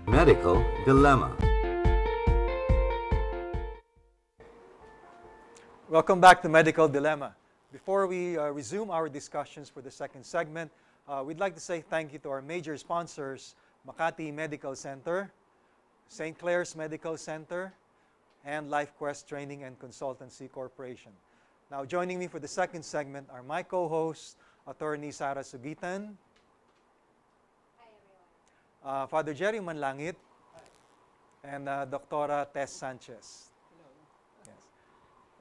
Medical Dilemma. Welcome back to Medical Dilemma. Before we resume our discussions for the second segment, we'd like to say thank you to our major sponsors, Makati Medical Center, St. Clair's Medical Center, and LifeQuest Training and Consultancy Corporation. Now, joining me for the second segment are my co-hosts, Attorney Sara Sugitan, Father Jerry Manlangit, and Dr. Tess Sanchez. Yes.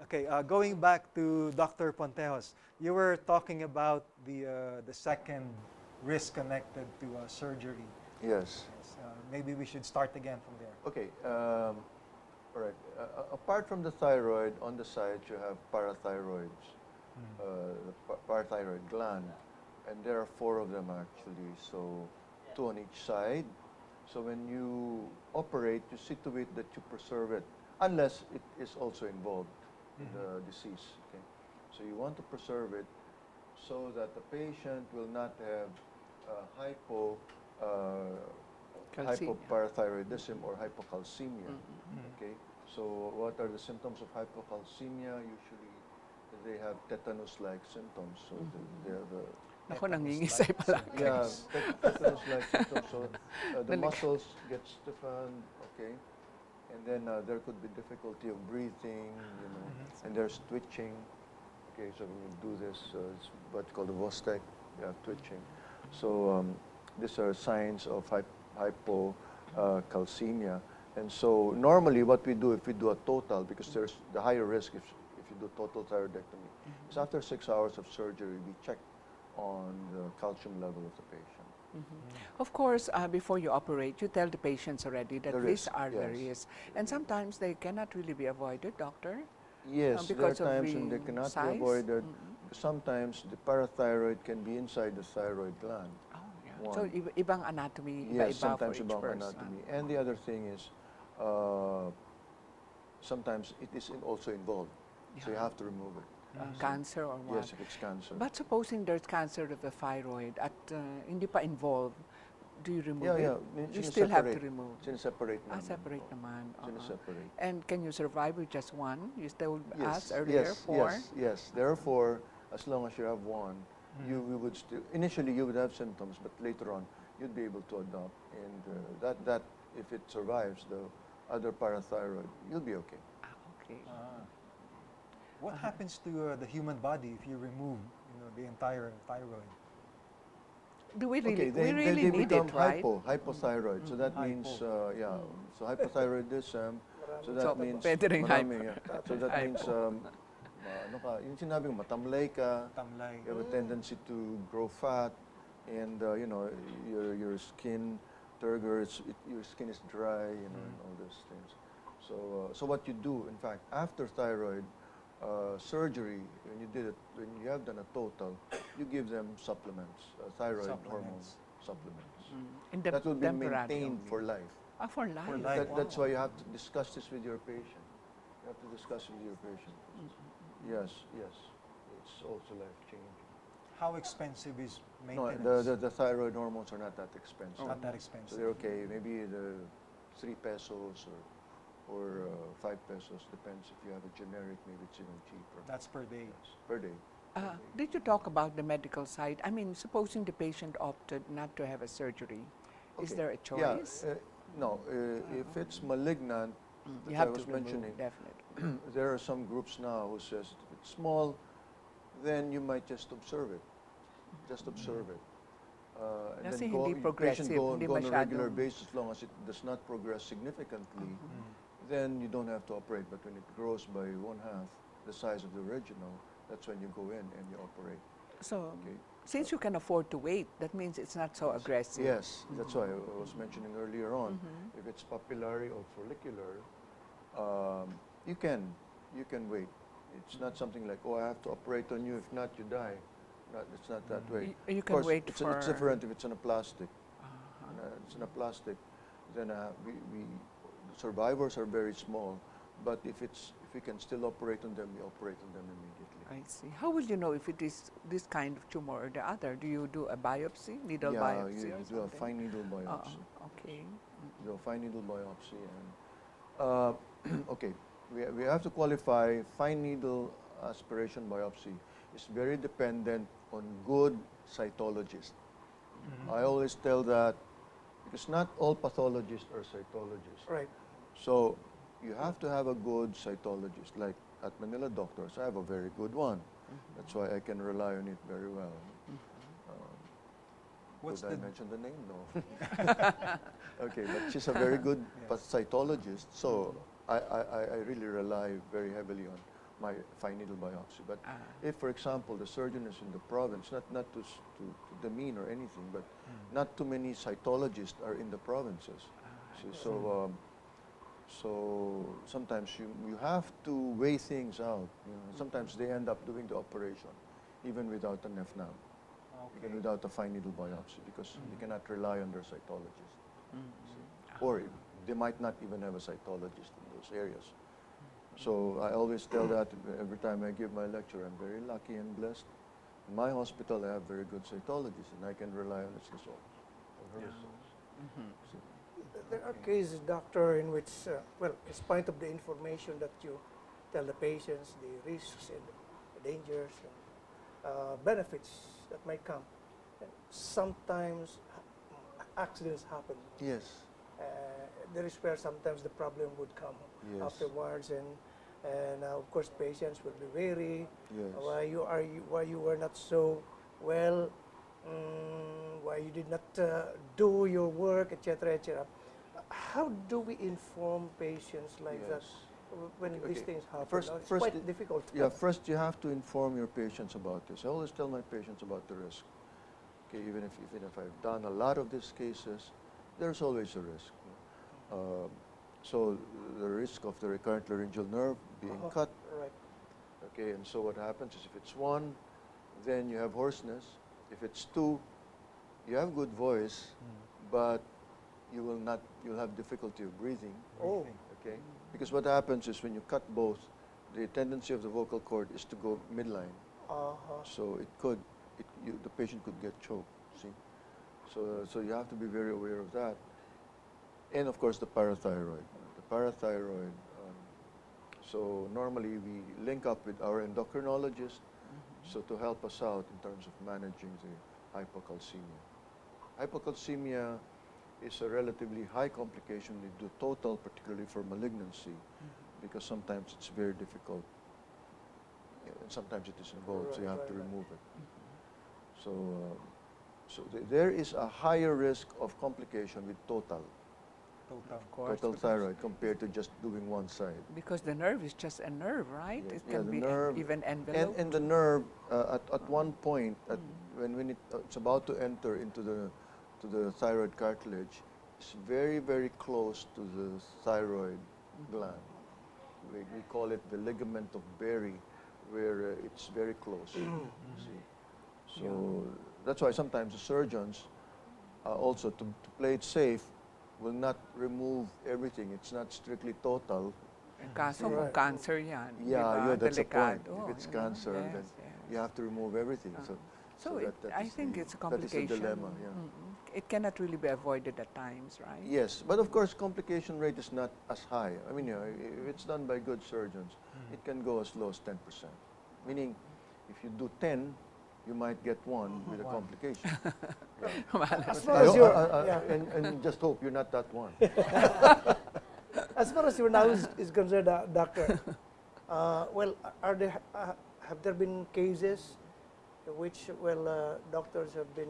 Okay, going back to Dr. Pontejos, you were talking about the second risk connected to surgery. Yes. Yes, maybe we should start again from there. Okay. All right. Apart from the thyroid, on the side you have parathyroids, the parathyroid gland, and there are 4 of them actually. So 2 on each side. So when you operate, you see to it that you preserve it, unless it is also involved in the disease. Okay. So you want to preserve it so that the patient will not have hypoparathyroidism or hypocalcemia. Okay. So what are the symptoms of hypocalcemia? Usually they have tetanus-like symptoms. So they have Ako nangingisay pala. yeah, tetanus-like symptoms. So the muscles get stiffened, okay, and then there could be difficulty of breathing, you know, and there's twitching. Okay, so when you do this, it's what's called the Vostek, twitching. So these are signs of hypocalcemia. And so normally what we do if we do a total, because there's the higher risk if you do total thyroidectomy, is after 6 hours of surgery we check on the calcium level of the patient. Of course, before you operate, you tell the patients already that The these risk, are the yes. risks. And sometimes they cannot really be avoided, doctor? Yes, there are because of times when they the cannot size? be avoided. Sometimes the parathyroid can be inside the thyroid gland. Oh, yeah. One. So ibang anatomy, Yes, iba-iba sometimes for each ibang person. anatomy. And the other thing is, sometimes it is also involved. So you have to remove it. Cancer or what? Yes, if it's cancer. But supposing there's cancer of the thyroid at hindi pa involved, do you remove yeah, it? yeah. You still have to remove. Sineseparate naman. Separate naman. Sineseparate. And can you survive with just one? You told us Yes, earlier, 4? yes. There are 4. As long as you have one, we would still, initially you would have symptoms, but later on you'd be able to adopt. And that if it survives the other parathyroid, you'll be okay. Okay. What happens to the human body if you remove, the entire thyroid? Do we really, Okay, we really they need become it, right? hypothyroid. So that means, so hypothyroidism, so that So, means, pwede ring so that means, yung sinabing matamlay ka, Tamlay. you have a tendency to grow fat, and your skin turgors, your skin is dry, and all those things. So what you do, in fact, after thyroid surgery, when you have done a total, you give them supplements, thyroid hormone supplements. That will be maintained for life. For life. For life. That's why you have to discuss this with your patient. You have to discuss with your patient. Yes, it's also life-changing. How expensive is No, maintenance? the thyroid hormones are not that expensive. Not that So expensive. they're okay. Maybe the 3 pesos or 5 pesos, depends if you have a generic, maybe it's even cheaper. That's per day. Yes, per day. Did you talk about the medical side? I mean, supposing the patient opted not to have a surgery, is Okay. there a choice? Yeah, no, if it's malignant, You as have I was to remove, mentioning, definitely. there are some groups now who says if it's small, then you might just observe it. Just observe it. And Kasi then go, hindi patient progressive, go hindi on a regular masyadong- basis as long as it does not progress significantly, then you don't have to operate. But when it grows by 1/2 the size of the original, that's when you go in and you operate. So, Okay. since you can afford to wait, that means it's not so aggressive. Yes, that's why I was mentioning earlier on. If it's papillary or follicular, you can wait. It's not something like, oh, I have to operate on you. If not, you die. It's not that way. You Of can course, wait it's for... different if it's in a plastic. It's in a plastic. Then survivors are very small. But if If we can still operate on them, we operate on them immediately. I see. How will you know if it is this kind of tumor or the other? Do you do a biopsy, needle Yeah, biopsy you or do a something? fine needle biopsy. Okay. Do a fine needle biopsy, and okay, we have to qualify. Fine needle aspiration biopsy is very dependent on good cytologists. I always tell that because not all pathologists are cytologists. Right. So you have to have a good cytologist. Like at Manila Doctors, I have a very good one. That's why I can rely on it very well. What's Would I the mention the name? No. Okay, but she's a very good cytologist, so I really rely very heavily on my fine needle biopsy. But if, for example, the surgeon is in the province, not to demean or anything, but not too many cytologists are in the provinces. So sometimes you have to weigh things out. You know, sometimes they end up doing the operation, even without an FNAM. Even without a fine needle biopsy, because you cannot rely on their cytologist. Or they might not even have a cytologist in those areas. So I always tell that every time I give my lecture. I'm very lucky and blessed. In my hospital, I have very good cytologists, and I can rely on its results, on her results. So, There are cases, doctor, in which, well, in spite of the information that you tell the patients, the risks and the dangers and benefits that might come, and sometimes accidents happen. yes, There is where sometimes the problem would come Yes. afterwards, and of course patients will be wary. yes. Why you were not so well, why you did not do your work, etc., etc. How do we inform patients like that Yes. when Okay, these okay. things happen? First- It's first quite difficult. Yeah, first you have to inform your patients about this. I always tell my patients about the risk. Okay, even if I've done a lot of these cases, there's always a risk. So the risk of the recurrent laryngeal nerve being cut. Right. Okay, and so what happens is if it's 1, then you have hoarseness. If it's 2, you have good voice, but you'll have difficulty of breathing. Oh. Okay, because what happens is when you cut both, the tendency of the vocal cord is to go midline. So the patient could get choked. See, so you have to be very aware of that. And of course the parathyroid. The parathyroid. So normally we link up with our endocrinologist, so to help us out in terms of managing the hypocalcemia. Hypocalcemia is a relatively high complication with the total, particularly for malignancy, because sometimes it's very difficult. And sometimes it is involved, so you have to remove it. So there is a higher risk of complication with total Of course. total thyroid compared to just doing one side. Because the nerve is just a nerve, right? Yes. It Yeah, can the be nerve even enveloped. And the nerve at one point, when it's about to enter into the thyroid cartilage, it's very, very close to the thyroid gland. We call it the ligament of Berry, where it's very close. See? So that's why sometimes the surgeons also, to play it safe, will not remove everything. It's not strictly total. Kaso kung Right. cancer yan. Yeah, that's the point. delikado, If it's you know? cancer, Yes, then yes. you have to remove everything. So I think it's a that is complication. a dilemma. Yeah. It cannot really be avoided at times, right? Yes, but of course, complication rate is not as high. I mean, if it's done by good surgeons, it can go as low as 10%. Meaning, if you do 10, you might get 1 with a complication. As far as your And just hope you're not that one. as far as your knowledge is concerned, doctor, well, have there been cases in which doctors have been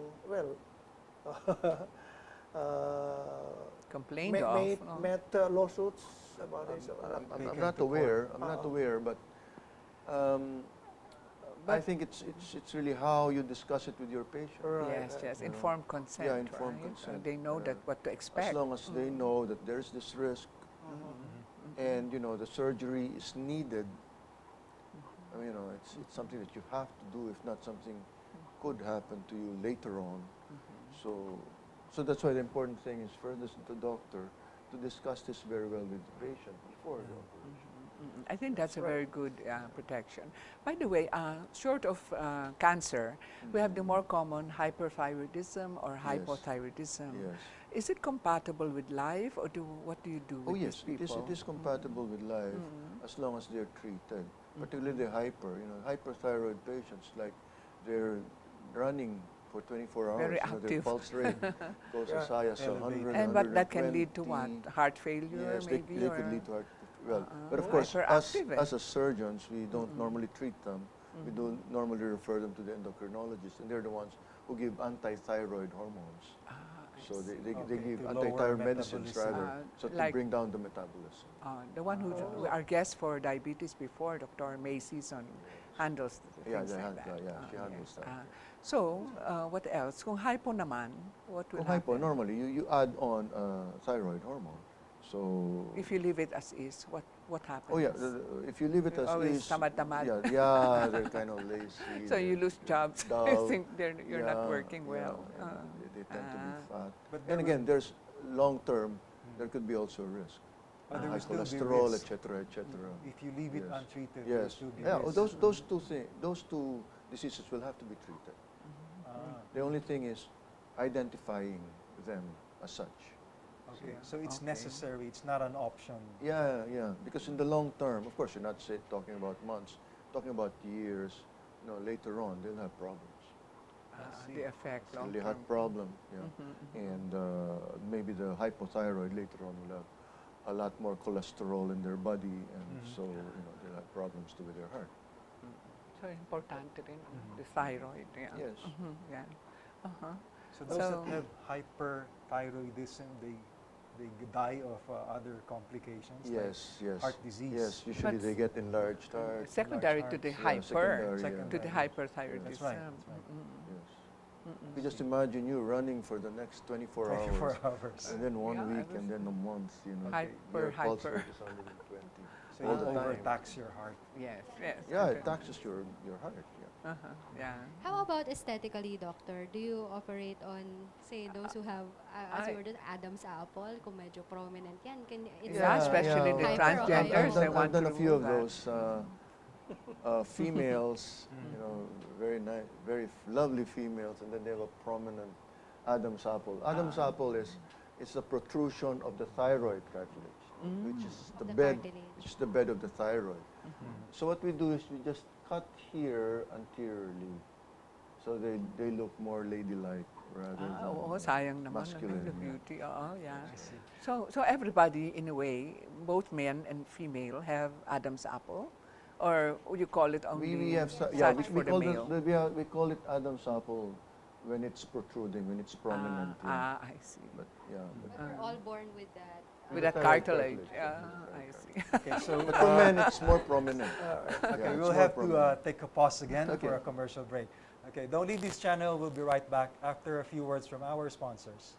Complained of. no? met lawsuits about this? I'm not aware. I'm not aware, but I think it's really how you discuss it with your patient. Right. Yes, informed consent. Yeah, informed right? consent. They know that what to expect. As long as they know that there's this risk, and the surgery is needed. I mean, it's something that you have to do. If not, something could happen to you later on. So that's why the important thing is for the doctor to discuss this very well with the patient before the operation. I think that's a very good protection. By the way, short of cancer, we have the more common hyperthyroidism or hypothyroidism. Yes. Is it compatible with life, or what do you do Oh with yes, these people? it is compatible with life as long as they're treated. Particularly the hyperthyroid patients, like they're running for 24 hours. Very Their active. pulse rate goes as high as 100, And but that can lead to 120. what? Heart failure, Yes, maybe? they could lead to heart. Well, but of Oh, course, hyperactive, as a surgeons, we don't normally treat them. We don't normally refer them to the endocrinologist, and they're the ones who give anti-thyroid hormones. So they give to lower anti-thyroid medicines metabolism. rather, so to like- bring down the metabolism. The one who our guest for diabetes before, Dr. May Season, handles Yeah, things like that. she handles that. So, what else? Kung hypo naman, what will Kung hypo, happen? normally you add on thyroid hormone. So If you leave it as is, what happens? oh yeah, if you leave it as Always is, tamad-tamad. they're kind of lazy. So you lose jobs. dull, You think you're not working well. and they tend to be fat. But And again, there's long term. There could be also a risk. But there High will still be cholesterol, risk. etc., etc. If you leave it Yes. untreated, there will Yes. still be Yeah. risk. Those two diseases will have to be treated. Ah, The only thing is identifying them as such. okay, so it's Okay. necessary. It's not an option. Yeah, yeah. Because in the long term, of course, you're not talking about months, talking about years. Later on they'll have problems. The effect, long Really heart term. problem. Yeah. And maybe the hypothyroid later on will have a lot more cholesterol in their body, and so they'll have problems too with their heart. So importante rin, the thyroid. Yeah. Yes. Yeah. So those So- that have hyperthyroidism, they die of other complications. like Yes, yes. heart disease. Yes, usually But they get enlarged heart. Secondary to the hearts. hyper, secondary, to the yeah. hyperthyroidism. That's right. That's right. Yes. You just imagine you running for the next 24 hours. 24 hours. And then one Yeah, week, and then a month, Hyper, your pulse hyper. rate is 120. So all you the time. overtax your heart. Yes, yes. Yeah, okay. it taxes your heart. Yeah. Yeah. How about aesthetically, doctor? Do you operate on, say, those who have, as I- you were Adam's apple, kung medyo prominent yan? Yeah, especially the Hyper or transgenders, hypo? they want I've done to a few of remove that. those females, very nice, very lovely females, and then they have a prominent Adam's apple. Adam's apple is a protrusion of the thyroid cartilage, which is the The bed, cartilage. which is the bed of the thyroid. So what we do is we just cut here anteriorly, so they look more ladylike rather Oo, than sayang naman. masculine. The yeah. beauty. Oo, yeah. So everybody, in a way, both men and female, have Adam's apple? Or you call it only We have such we for the call male? we call it Adam's apple when it's protruding, when it's prominent. yeah. I see. But yeah, but We're all born with that. With the that thyroid cartilage. cartilage, I yes, see. Okay, so but for men it's more prominent. okay, Yeah, it's we'll more have to prominent. take a pause again Okay. for a commercial break. Okay, don't leave this channel. We'll be right back after a few words from our sponsors.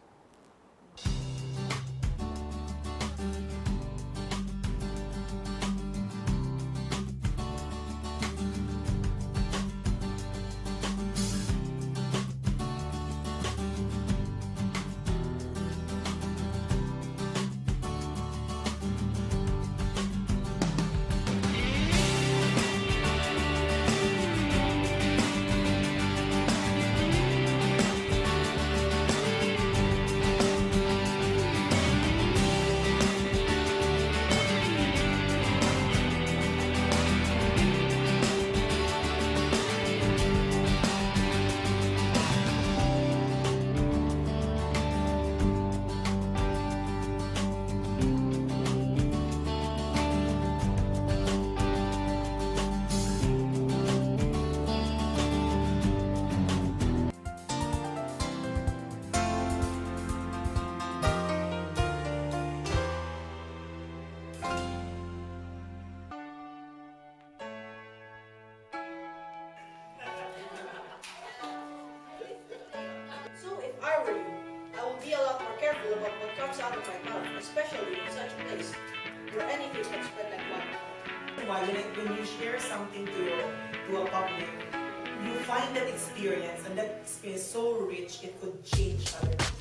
So if I were you, I would be a lot more careful about what comes out of my mouth, especially in such a place where anything can spread like wildfire. Why when you share something to a public, you find that experience, and that experience so rich it could change other people.